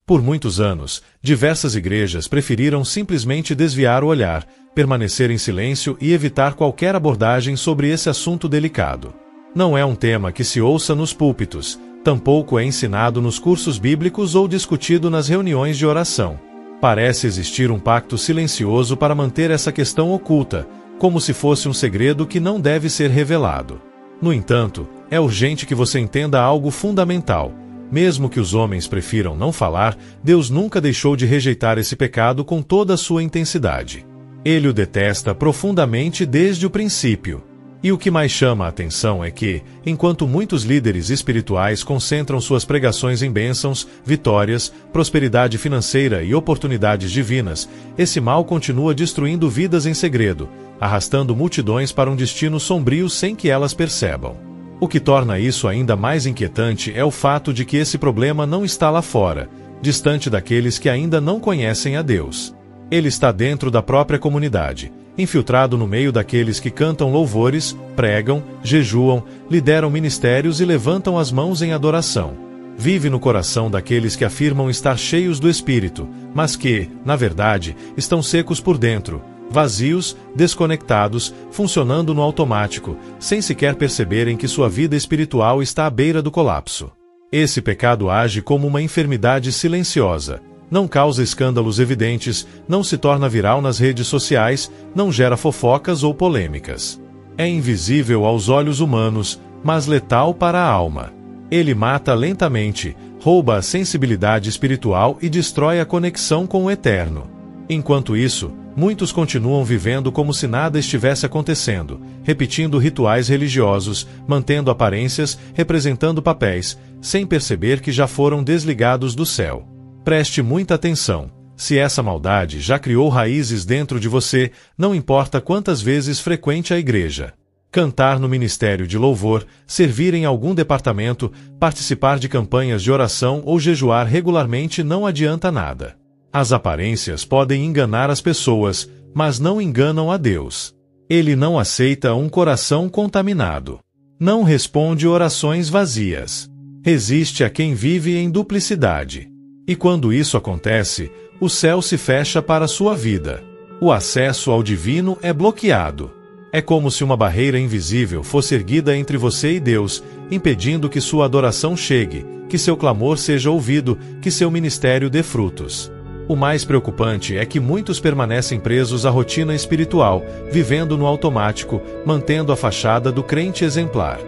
Por muitos anos, diversas igrejas preferiram simplesmente desviar o olhar, permanecer em silêncio e evitar qualquer abordagem sobre esse assunto delicado. Não é um tema que se ouça nos púlpitos, tampouco é ensinado nos cursos bíblicos ou discutido nas reuniões de oração. Parece existir um pacto silencioso para manter essa questão oculta, como se fosse um segredo que não deve ser revelado. No entanto, é urgente que você entenda algo fundamental. Mesmo que os homens prefiram não falar, Deus nunca deixou de rejeitar esse pecado com toda a sua intensidade. Ele o detesta profundamente desde o princípio. E o que mais chama a atenção é que, enquanto muitos líderes espirituais concentram suas pregações em bênçãos, vitórias, prosperidade financeira e oportunidades divinas, esse mal continua destruindo vidas em segredo, arrastando multidões para um destino sombrio sem que elas percebam. O que torna isso ainda mais inquietante é o fato de que esse problema não está lá fora, distante daqueles que ainda não conhecem a Deus. Ele está dentro da própria comunidade, infiltrado no meio daqueles que cantam louvores, pregam, jejuam, lideram ministérios e levantam as mãos em adoração. Vive no coração daqueles que afirmam estar cheios do Espírito, mas que, na verdade, estão secos por dentro, vazios, desconectados, funcionando no automático, sem sequer perceberem que sua vida espiritual está à beira do colapso. Esse pecado age como uma enfermidade silenciosa. Não causa escândalos evidentes, não se torna viral nas redes sociais, não gera fofocas ou polêmicas. É invisível aos olhos humanos, mas letal para a alma. Ele mata lentamente, rouba a sensibilidade espiritual e destrói a conexão com o Eterno. Enquanto isso, muitos continuam vivendo como se nada estivesse acontecendo, repetindo rituais religiosos, mantendo aparências, representando papéis, sem perceber que já foram desligados do céu. Preste muita atenção. Se essa maldade já criou raízes dentro de você, não importa quantas vezes frequente a igreja. Cantar no ministério de louvor, servir em algum departamento, participar de campanhas de oração ou jejuar regularmente não adianta nada. As aparências podem enganar as pessoas, mas não enganam a Deus. Ele não aceita um coração contaminado. Não responde orações vazias. Resiste a quem vive em duplicidade. E quando isso acontece, o céu se fecha para a sua vida. O acesso ao divino é bloqueado. É como se uma barreira invisível fosse erguida entre você e Deus, impedindo que sua adoração chegue, que seu clamor seja ouvido, que seu ministério dê frutos. O mais preocupante é que muitos permanecem presos à rotina espiritual, vivendo no automático, mantendo a fachada do crente exemplar.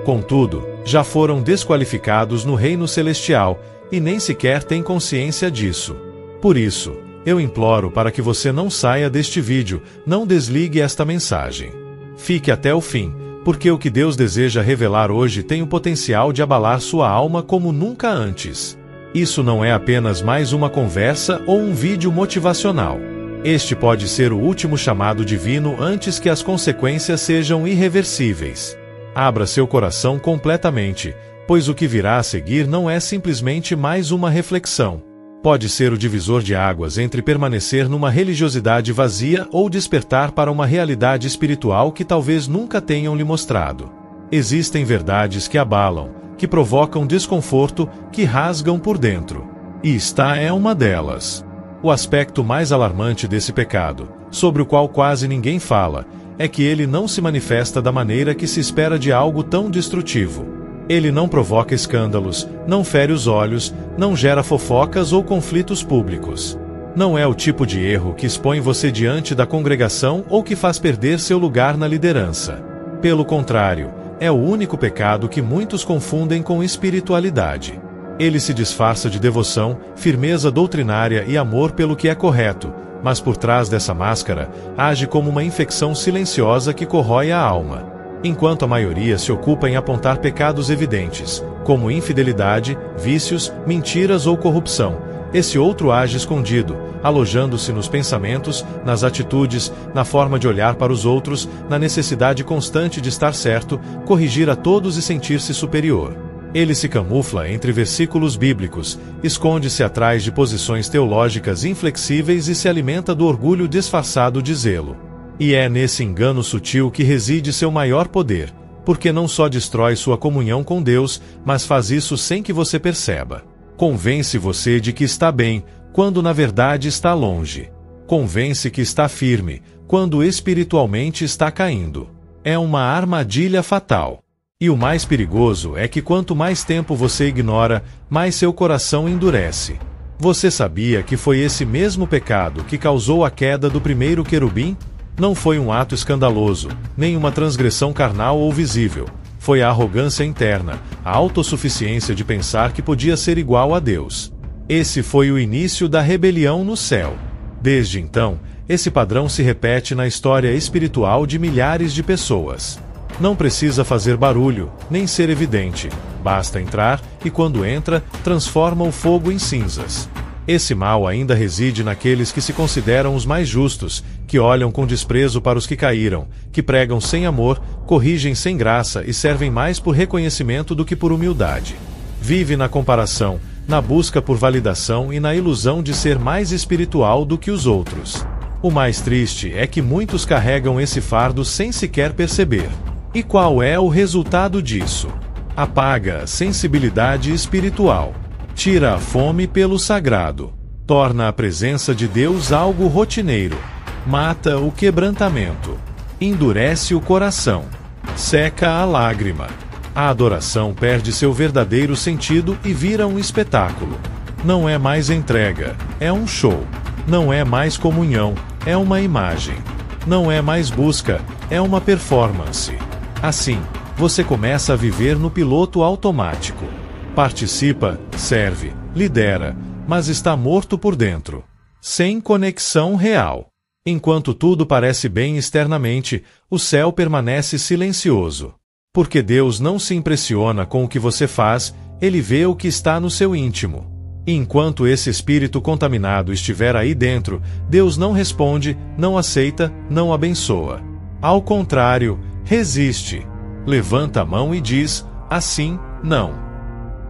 Contudo, já foram desqualificados no reino celestial, e nem sequer tem consciência disso. Por isso, eu imploro para que você não saia deste vídeo, não desligue esta mensagem. Fique até o fim, porque o que Deus deseja revelar hoje tem o potencial de abalar sua alma como nunca antes. Isso não é apenas mais uma conversa ou um vídeo motivacional. Este pode ser o último chamado divino antes que as consequências sejam irreversíveis. Abra seu coração completamente, pois o que virá a seguir não é simplesmente mais uma reflexão. Pode ser o divisor de águas entre permanecer numa religiosidade vazia ou despertar para uma realidade espiritual que talvez nunca tenham lhe mostrado. Existem verdades que abalam, que provocam desconforto, que rasgam por dentro. E esta é uma delas. O aspecto mais alarmante desse pecado, sobre o qual quase ninguém fala, é que ele não se manifesta da maneira que se espera de algo tão destrutivo. Ele não provoca escândalos, não fere os olhos, não gera fofocas ou conflitos públicos. Não é o tipo de erro que expõe você diante da congregação ou que faz perder seu lugar na liderança. Pelo contrário, é o único pecado que muitos confundem com espiritualidade. Ele se disfarça de devoção, firmeza doutrinária e amor pelo que é correto, mas por trás dessa máscara, age como uma infecção silenciosa que corrói a alma. Enquanto a maioria se ocupa em apontar pecados evidentes, como infidelidade, vícios, mentiras ou corrupção, esse outro age escondido, alojando-se nos pensamentos, nas atitudes, na forma de olhar para os outros, na necessidade constante de estar certo, corrigir a todos e sentir-se superior. Ele se camufla entre versículos bíblicos, esconde-se atrás de posições teológicas inflexíveis e se alimenta do orgulho disfarçado de zelo. E é nesse engano sutil que reside seu maior poder, porque não só destrói sua comunhão com Deus, mas faz isso sem que você perceba. Convence você de que está bem, quando na verdade está longe. Convence que está firme, quando espiritualmente está caindo. É uma armadilha fatal. E o mais perigoso é que quanto mais tempo você ignora, mais seu coração endurece. Você sabia que foi esse mesmo pecado que causou a queda do primeiro querubim? Não foi um ato escandaloso, nem uma transgressão carnal ou visível. Foi a arrogância interna, a autossuficiência de pensar que podia ser igual a Deus. Esse foi o início da rebelião no céu. Desde então, esse padrão se repete na história espiritual de milhares de pessoas. Não precisa fazer barulho, nem ser evidente. Basta entrar e, quando entra, transforma o fogo em cinzas. Esse mal ainda reside naqueles que se consideram os mais justos, que olham com desprezo para os que caíram, que pregam sem amor, corrigem sem graça e servem mais por reconhecimento do que por humildade. Vive na comparação, na busca por validação e na ilusão de ser mais espiritual do que os outros. O mais triste é que muitos carregam esse fardo sem sequer perceber. E qual é o resultado disso? Apaga a sensibilidade espiritual. Tira a fome pelo sagrado. Torna a presença de Deus algo rotineiro. Mata o quebrantamento. Endurece o coração. Seca a lágrima. A adoração perde seu verdadeiro sentido e vira um espetáculo. Não é mais entrega, é um show. Não é mais comunhão, é uma imagem. Não é mais busca, é uma performance. Assim, você começa a viver no piloto automático. Participa, serve, lidera, mas está morto por dentro. Sem conexão real. Enquanto tudo parece bem externamente, o céu permanece silencioso. Porque Deus não se impressiona com o que você faz, Ele vê o que está no seu íntimo. E enquanto esse espírito contaminado estiver aí dentro, Deus não responde, não aceita, não abençoa. Ao contrário, resiste. Levanta a mão e diz, assim, não.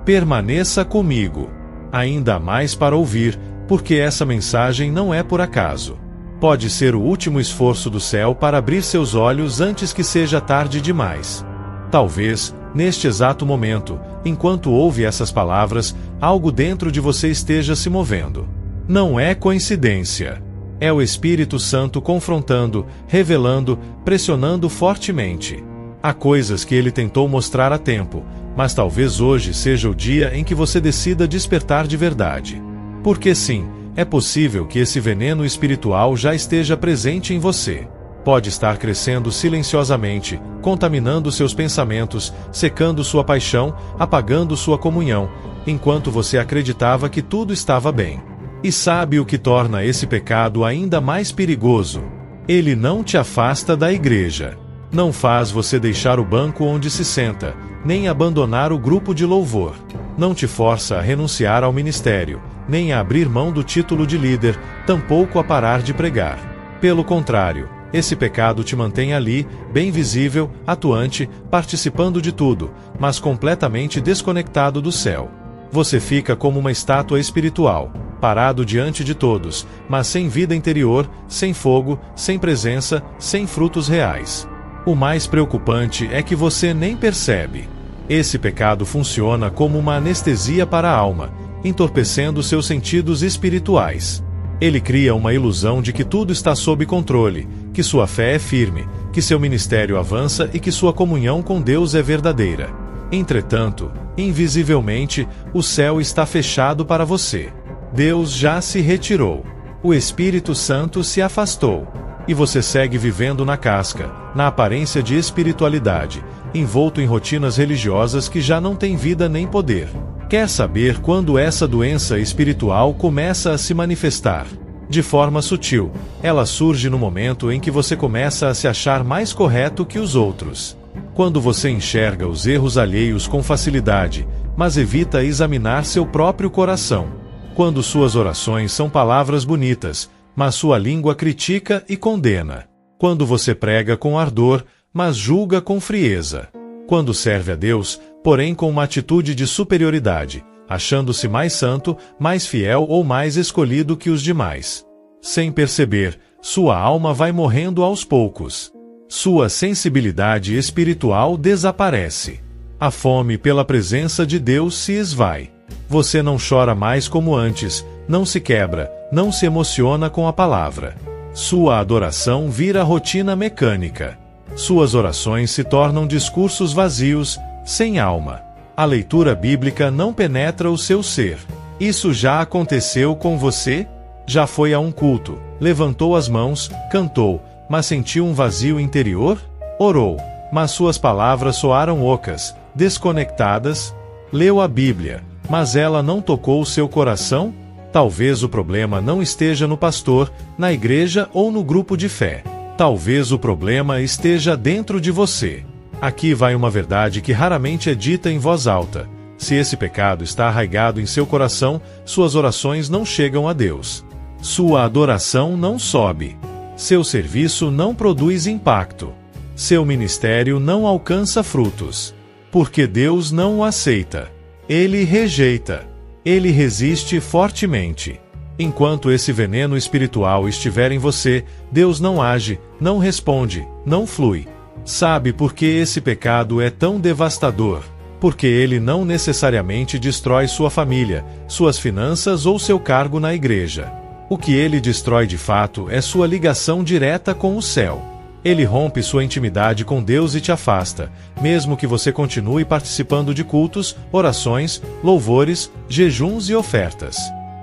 Permaneça comigo. Ainda há mais para ouvir, porque essa mensagem não é por acaso. Pode ser o último esforço do céu para abrir seus olhos antes que seja tarde demais. Talvez, neste exato momento, enquanto ouve essas palavras, algo dentro de você esteja se movendo. Não é coincidência. É o Espírito Santo confrontando, revelando, pressionando fortemente. Há coisas que ele tentou mostrar há tempo, mas talvez hoje seja o dia em que você decida despertar de verdade. Porque sim, é possível que esse veneno espiritual já esteja presente em você. Pode estar crescendo silenciosamente, contaminando seus pensamentos, secando sua paixão, apagando sua comunhão, enquanto você acreditava que tudo estava bem. E sabe o que torna esse pecado ainda mais perigoso? Ele não te afasta da igreja. Não faz você deixar o banco onde se senta, nem abandonar o grupo de louvor. Não te força a renunciar ao ministério, nem a abrir mão do título de líder, tampouco a parar de pregar. Pelo contrário, esse pecado te mantém ali, bem visível, atuante, participando de tudo, mas completamente desconectado do céu. Você fica como uma estátua espiritual, parado diante de todos, mas sem vida interior, sem fogo, sem presença, sem frutos reais. O mais preocupante é que você nem percebe. Esse pecado funciona como uma anestesia para a alma, entorpecendo seus sentidos espirituais. Ele cria uma ilusão de que tudo está sob controle, que sua fé é firme, que seu ministério avança e que sua comunhão com Deus é verdadeira. Entretanto, invisivelmente, o céu está fechado para você. Deus já se retirou. O Espírito Santo se afastou. E você segue vivendo na casca, na aparência de espiritualidade, envolto em rotinas religiosas que já não têm vida nem poder. Quer saber quando essa doença espiritual começa a se manifestar? De forma sutil, ela surge no momento em que você começa a se achar mais correto que os outros. Quando você enxerga os erros alheios com facilidade, mas evita examinar seu próprio coração. Quando suas orações são palavras bonitas, mas sua língua critica e condena. Quando você prega com ardor, mas julga com frieza. Quando serve a Deus, porém com uma atitude de superioridade, achando-se mais santo, mais fiel ou mais escolhido que os demais. Sem perceber, sua alma vai morrendo aos poucos. Sua sensibilidade espiritual desaparece. A fome pela presença de Deus se esvai. Você não chora mais como antes, não se quebra, não se emociona com a palavra. Sua adoração vira rotina mecânica. Suas orações se tornam discursos vazios, sem alma. A leitura bíblica não penetra o seu ser. Isso já aconteceu com você? Já foi a um culto, levantou as mãos, cantou, mas sentiu um vazio interior? Orou, mas suas palavras soaram ocas, desconectadas? Leu a Bíblia, mas ela não tocou o seu coração? Talvez o problema não esteja no pastor, na igreja ou no grupo de fé. Talvez o problema esteja dentro de você. Aqui vai uma verdade que raramente é dita em voz alta. Se esse pecado está arraigado em seu coração, suas orações não chegam a Deus. Sua adoração não sobe. Seu serviço não produz impacto. Seu ministério não alcança frutos. Porque Deus não o aceita. Ele rejeita. Ele resiste fortemente. Enquanto esse veneno espiritual estiver em você, Deus não age, não responde, não flui. Sabe por que esse pecado é tão devastador? Porque ele não necessariamente destrói sua família, suas finanças ou seu cargo na igreja. O que ele destrói de fato é sua ligação direta com o céu. Ele rompe sua intimidade com Deus e te afasta, mesmo que você continue participando de cultos, orações, louvores, jejuns e ofertas.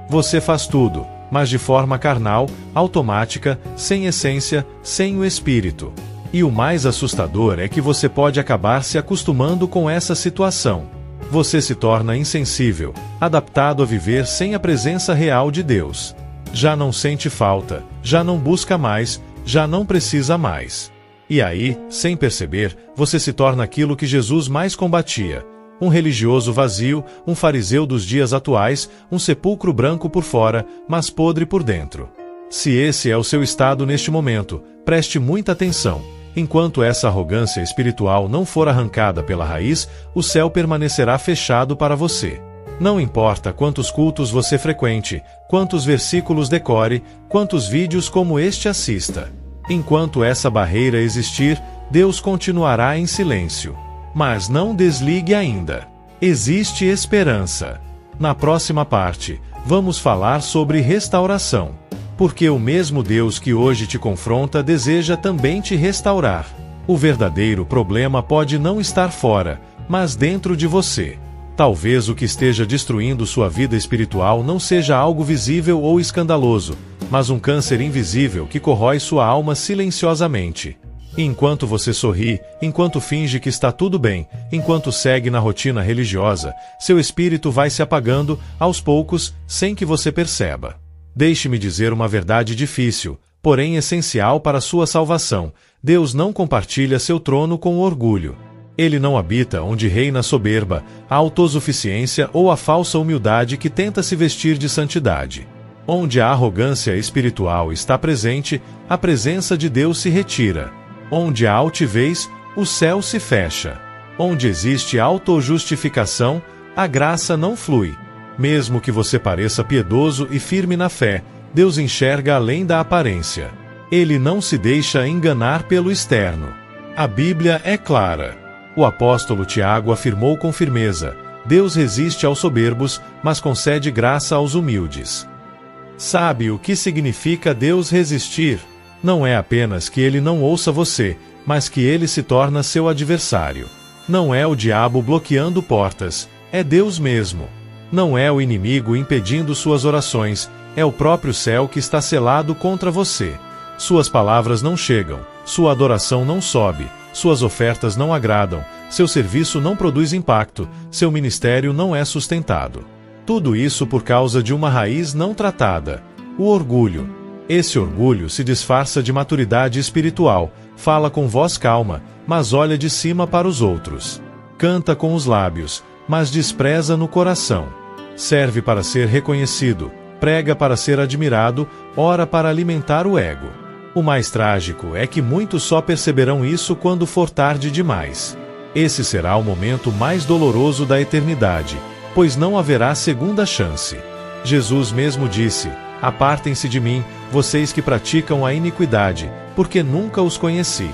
Você faz tudo, mas de forma carnal, automática, sem essência, sem o Espírito. E o mais assustador é que você pode acabar se acostumando com essa situação. Você se torna insensível, adaptado a viver sem a presença real de Deus. Já não sente falta, já não busca mais, já não precisa mais. E aí, sem perceber, você se torna aquilo que Jesus mais combatia: um religioso vazio, um fariseu dos dias atuais, um sepulcro branco por fora, mas podre por dentro. Se esse é o seu estado neste momento, preste muita atenção. Enquanto essa arrogância espiritual não for arrancada pela raiz, o céu permanecerá fechado para você. Não importa quantos cultos você frequente, quantos versículos decore, quantos vídeos como este assista. Enquanto essa barreira existir, Deus continuará em silêncio. Mas não desligue ainda. Existe esperança. Na próxima parte, vamos falar sobre restauração. Porque o mesmo Deus que hoje te confronta deseja também te restaurar. O verdadeiro problema pode não estar fora, mas dentro de você. Talvez o que esteja destruindo sua vida espiritual não seja algo visível ou escandaloso, mas um câncer invisível que corrói sua alma silenciosamente. E enquanto você sorri, enquanto finge que está tudo bem, enquanto segue na rotina religiosa, seu espírito vai se apagando, aos poucos, sem que você perceba. Deixe-me dizer uma verdade difícil, porém essencial para sua salvação: Deus não compartilha seu trono com o orgulho. Ele não habita onde reina a soberba, a autossuficiência ou a falsa humildade que tenta se vestir de santidade. Onde a arrogância espiritual está presente, a presença de Deus se retira. Onde há altivez, o céu se fecha. Onde existe autojustificação, a graça não flui. Mesmo que você pareça piedoso e firme na fé, Deus enxerga além da aparência. Ele não se deixa enganar pelo externo. A Bíblia é clara. O apóstolo Tiago afirmou com firmeza: Deus resiste aos soberbos, mas concede graça aos humildes. Sabe o que significa Deus resistir? Não é apenas que ele não ouça você, mas que ele se torna seu adversário. Não é o diabo bloqueando portas, é Deus mesmo. Não é o inimigo impedindo suas orações, é o próprio céu que está selado contra você. Suas palavras não chegam, sua adoração não sobe, suas ofertas não agradam, seu serviço não produz impacto, seu ministério não é sustentado. Tudo isso por causa de uma raiz não tratada: o orgulho. Esse orgulho se disfarça de maturidade espiritual, fala com voz calma, mas olha de cima para os outros. Canta com os lábios, mas despreza no coração. Serve para ser reconhecido, prega para ser admirado, ora para alimentar o ego. O mais trágico é que muitos só perceberão isso quando for tarde demais. Esse será o momento mais doloroso da eternidade, pois não haverá segunda chance. Jesus mesmo disse: Apartem-se de mim, vocês que praticam a iniquidade, porque nunca os conheci.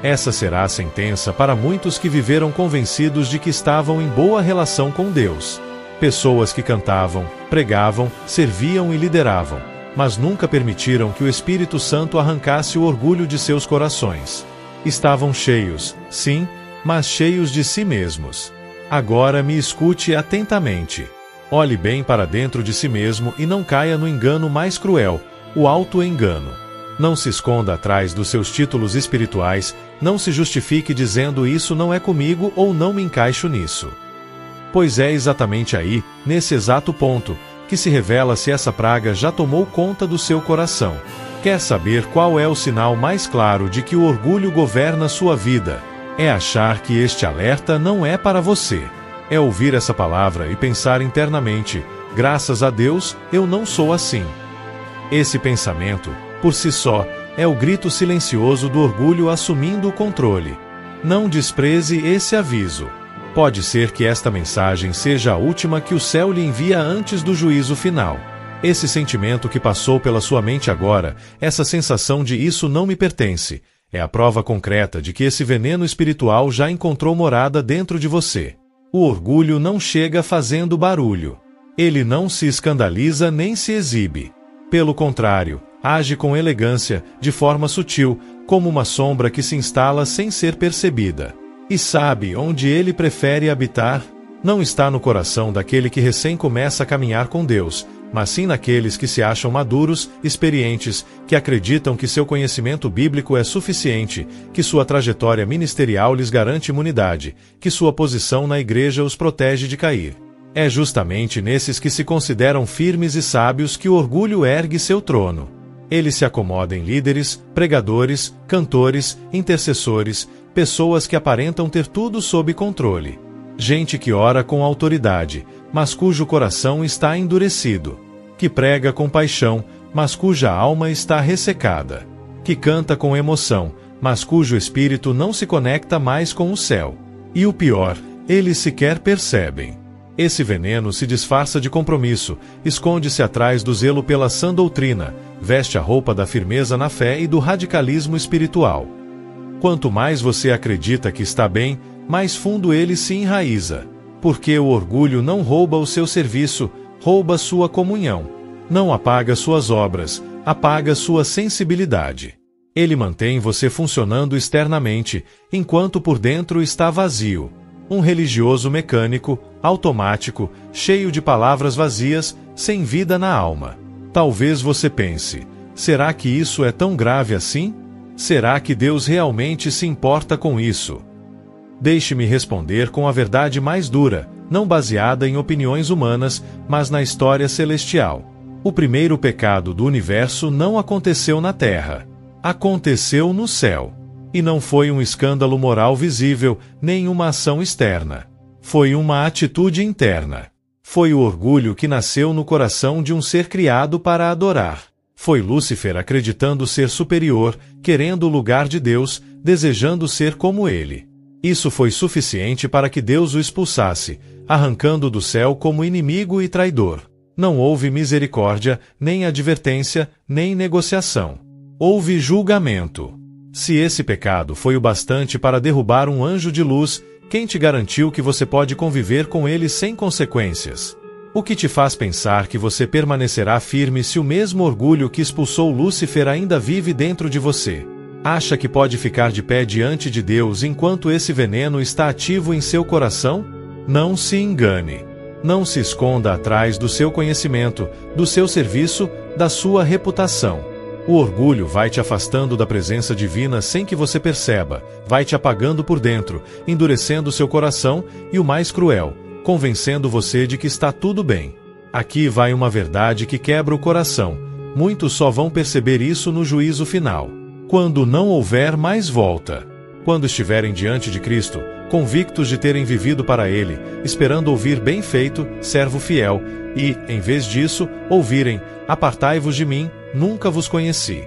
Essa será a sentença para muitos que viveram convencidos de que estavam em boa relação com Deus. Pessoas que cantavam, pregavam, serviam e lideravam, mas nunca permitiram que o Espírito Santo arrancasse o orgulho de seus corações. Estavam cheios, sim, mas cheios de si mesmos. Agora me escute atentamente. Olhe bem para dentro de si mesmo e não caia no engano mais cruel, o auto-engano. Não se esconda atrás dos seus títulos espirituais, não se justifique dizendo isso não é comigo ou não me encaixo nisso. Pois é exatamente aí, nesse exato ponto, que se revela se essa praga já tomou conta do seu coração. Quer saber qual é o sinal mais claro de que o orgulho governa sua vida? É achar que este alerta não é para você. É ouvir essa palavra e pensar internamente, graças a Deus, eu não sou assim. Esse pensamento, por si só, é o grito silencioso do orgulho assumindo o controle. Não despreze esse aviso. Pode ser que esta mensagem seja a última que o céu lhe envia antes do juízo final. Esse sentimento que passou pela sua mente agora, essa sensação de isso não me pertence, é a prova concreta de que esse veneno espiritual já encontrou morada dentro de você. O orgulho não chega fazendo barulho. Ele não se escandaliza nem se exibe. Pelo contrário, age com elegância, de forma sutil, como uma sombra que se instala sem ser percebida. E sabe onde ele prefere habitar? Não está no coração daquele que recém começa a caminhar com Deus, mas sim naqueles que se acham maduros, experientes, que acreditam que seu conhecimento bíblico é suficiente, que sua trajetória ministerial lhes garante imunidade, que sua posição na igreja os protege de cair. É justamente nesses que se consideram firmes e sábios que o orgulho ergue seu trono. Ele se acomoda em líderes, pregadores, cantores, intercessores, pessoas que aparentam ter tudo sob controle. Gente que ora com autoridade, mas cujo coração está endurecido. Que prega com paixão, mas cuja alma está ressecada. Que canta com emoção, mas cujo espírito não se conecta mais com o céu. E o pior, eles sequer percebem. Esse veneno se disfarça de compromisso, esconde-se atrás do zelo pela sã doutrina, veste a roupa da firmeza na fé e do radicalismo espiritual. Quanto mais você acredita que está bem, mais fundo ele se enraiza. Porque o orgulho não rouba o seu serviço, rouba sua comunhão. Não apaga suas obras, apaga sua sensibilidade. Ele mantém você funcionando externamente, enquanto por dentro está vazio. Um religioso mecânico, automático, cheio de palavras vazias, sem vida na alma. Talvez você pense, será que isso é tão grave assim? Será que Deus realmente se importa com isso? Deixe-me responder com a verdade mais dura, não baseada em opiniões humanas, mas na história celestial. O primeiro pecado do universo não aconteceu na Terra. Aconteceu no céu. E não foi um escândalo moral visível, nem uma ação externa. Foi uma atitude interna. Foi o orgulho que nasceu no coração de um ser criado para adorar. Foi Lúcifer acreditando ser superior, querendo o lugar de Deus, desejando ser como ele. Isso foi suficiente para que Deus o expulsasse, arrancando do céu como inimigo e traidor. Não houve misericórdia, nem advertência, nem negociação. Houve julgamento. Se esse pecado foi o bastante para derrubar um anjo de luz, quem te garantiu que você pode conviver com ele sem consequências? O que te faz pensar que você permanecerá firme se o mesmo orgulho que expulsou Lúcifer ainda vive dentro de você? Acha que pode ficar de pé diante de Deus enquanto esse veneno está ativo em seu coração? Não se engane. Não se esconda atrás do seu conhecimento, do seu serviço, da sua reputação. O orgulho vai te afastando da presença divina sem que você perceba, vai te apagando por dentro, endurecendo seu coração e, o mais cruel, convencendo você de que está tudo bem. Aqui vai uma verdade que quebra o coração. Muitos só vão perceber isso no juízo final. Quando não houver mais volta. Quando estiverem diante de Cristo, convictos de terem vivido para Ele, esperando ouvir bem feito, servo fiel, e, em vez disso, ouvirem, apartai-vos de mim, nunca vos conheci.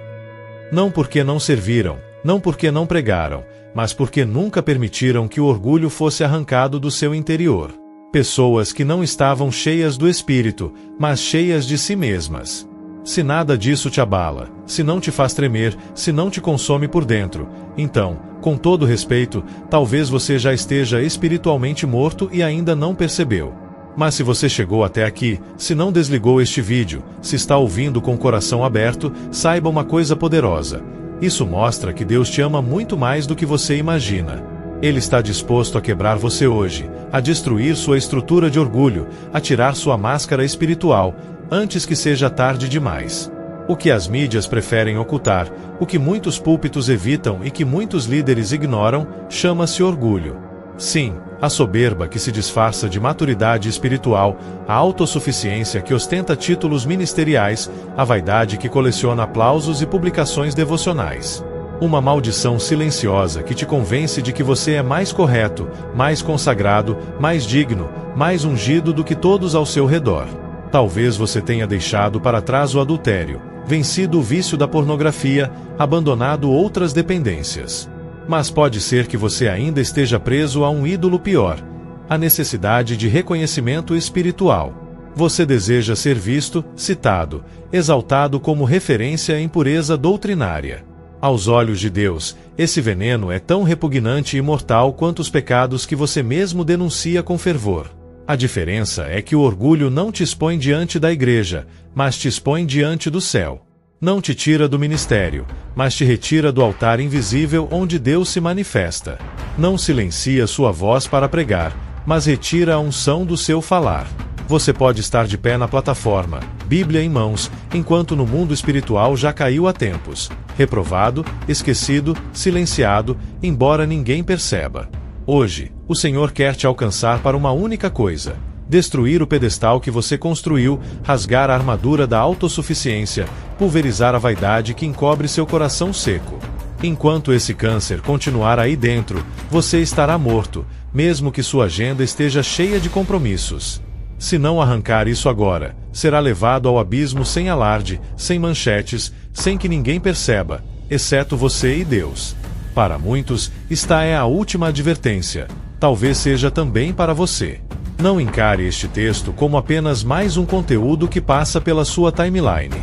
Não porque não serviram, não porque não pregaram, mas porque nunca permitiram que o orgulho fosse arrancado do seu interior. Pessoas que não estavam cheias do Espírito, mas cheias de si mesmas. Se nada disso te abala, se não te faz tremer, se não te consome por dentro, então, com todo respeito, talvez você já esteja espiritualmente morto e ainda não percebeu. Mas se você chegou até aqui, se não desligou este vídeo, se está ouvindo com o coração aberto, saiba uma coisa poderosa. Isso mostra que Deus te ama muito mais do que você imagina. Ele está disposto a quebrar você hoje, a destruir sua estrutura de orgulho, a tirar sua máscara espiritual, antes que seja tarde demais. O que as mídias preferem ocultar, o que muitos púlpitos evitam e que muitos líderes ignoram, chama-se orgulho. Sim, a soberba que se disfarça de maturidade espiritual, a autossuficiência que ostenta títulos ministeriais, a vaidade que coleciona aplausos e publicações devocionais. Uma maldição silenciosa que te convence de que você é mais correto, mais consagrado, mais digno, mais ungido do que todos ao seu redor. Talvez você tenha deixado para trás o adultério, vencido o vício da pornografia, abandonado outras dependências. Mas pode ser que você ainda esteja preso a um ídolo pior, a necessidade de reconhecimento espiritual. Você deseja ser visto, citado, exaltado como referência em pureza doutrinária. Aos olhos de Deus, esse veneno é tão repugnante e mortal quanto os pecados que você mesmo denuncia com fervor. A diferença é que o orgulho não te expõe diante da igreja, mas te expõe diante do céu. Não te tira do ministério, mas te retira do altar invisível onde Deus se manifesta. Não silencia sua voz para pregar, mas retira a unção do seu falar. Você pode estar de pé na plataforma, Bíblia em mãos, enquanto no mundo espiritual já caiu há tempos, reprovado, esquecido, silenciado, embora ninguém perceba. Hoje, o Senhor quer te alcançar para uma única coisa: destruir o pedestal que você construiu, rasgar a armadura da autossuficiência, pulverizar a vaidade que encobre seu coração seco. Enquanto esse câncer continuar aí dentro, você estará morto, mesmo que sua agenda esteja cheia de compromissos. Se não arrancar isso agora, será levado ao abismo sem alarde, sem manchetes, sem que ninguém perceba, exceto você e Deus. Para muitos, esta é a última advertência. Talvez seja também para você. Não encare este texto como apenas mais um conteúdo que passa pela sua timeline.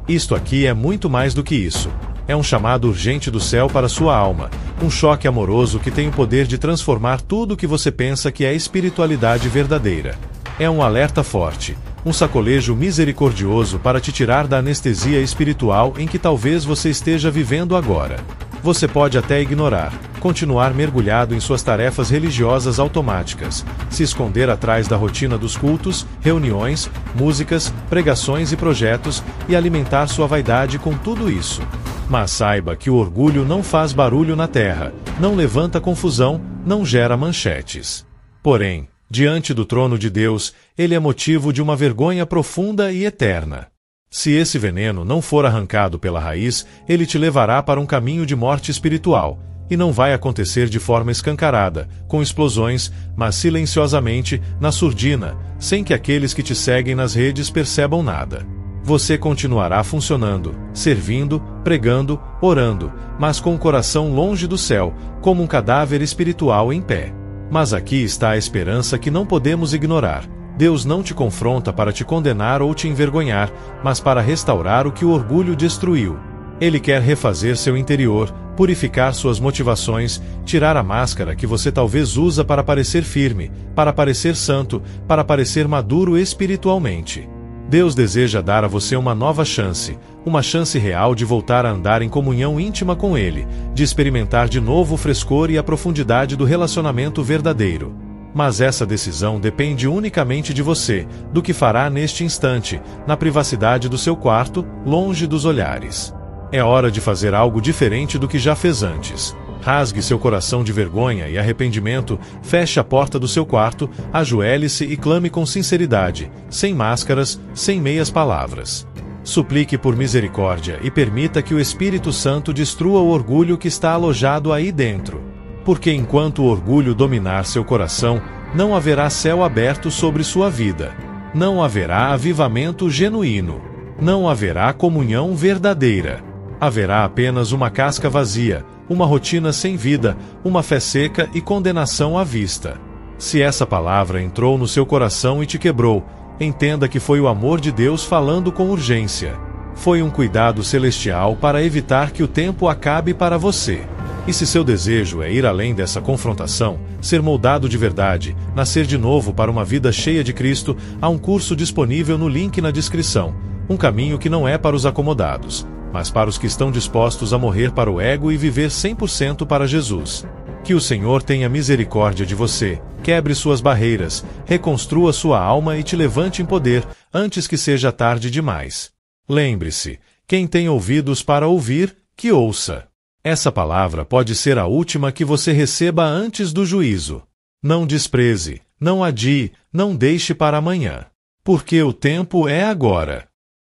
Isto aqui é muito mais do que isso. É um chamado urgente do céu para sua alma, um choque amoroso que tem o poder de transformar tudo o que você pensa que é espiritualidade verdadeira. É um alerta forte, um sacolejo misericordioso para te tirar da anestesia espiritual em que talvez você esteja vivendo agora. Você pode até ignorar, continuar mergulhado em suas tarefas religiosas automáticas, se esconder atrás da rotina dos cultos, reuniões, músicas, pregações e projetos, e alimentar sua vaidade com tudo isso. Mas saiba que o orgulho não faz barulho na terra, não levanta confusão, não gera manchetes. Porém, diante do trono de Deus, ele é motivo de uma vergonha profunda e eterna. Se esse veneno não for arrancado pela raiz, ele te levará para um caminho de morte espiritual, e não vai acontecer de forma escancarada, com explosões, mas silenciosamente, na surdina, sem que aqueles que te seguem nas redes percebam nada. Você continuará funcionando, servindo, pregando, orando, mas com o coração longe do céu, como um cadáver espiritual em pé. Mas aqui está a esperança que não podemos ignorar. Deus não te confronta para te condenar ou te envergonhar, mas para restaurar o que o orgulho destruiu. Ele quer refazer seu interior, purificar suas motivações, tirar a máscara que você talvez usa para parecer firme, para parecer santo, para parecer maduro espiritualmente. Deus deseja dar a você uma nova chance, uma chance real de voltar a andar em comunhão íntima com Ele, de experimentar de novo o frescor e a profundidade do relacionamento verdadeiro. Mas essa decisão depende unicamente de você, do que fará neste instante, na privacidade do seu quarto, longe dos olhares. É hora de fazer algo diferente do que já fez antes. Rasgue seu coração de vergonha e arrependimento, feche a porta do seu quarto, ajoelhe-se e clame com sinceridade, sem máscaras, sem meias palavras. Suplique por misericórdia e permita que o Espírito Santo destrua o orgulho que está alojado aí dentro. Porque enquanto o orgulho dominar seu coração, não haverá céu aberto sobre sua vida. Não haverá avivamento genuíno. Não haverá comunhão verdadeira. Haverá apenas uma casca vazia, uma rotina sem vida, uma fé seca e condenação à vista. Se essa palavra entrou no seu coração e te quebrou, entenda que foi o amor de Deus falando com urgência. Foi um cuidado celestial para evitar que o tempo acabe para você. E se seu desejo é ir além dessa confrontação, ser moldado de verdade, nascer de novo para uma vida cheia de Cristo, há um curso disponível no link na descrição. Um caminho que não é para os acomodados, mas para os que estão dispostos a morrer para o ego e viver 100% para Jesus. Que o Senhor tenha misericórdia de você, quebre suas barreiras, reconstrua sua alma e te levante em poder, antes que seja tarde demais. Lembre-se, quem tem ouvidos para ouvir, que ouça. Essa palavra pode ser a última que você receba antes do juízo. Não despreze, não adie, não deixe para amanhã. Porque o tempo é agora.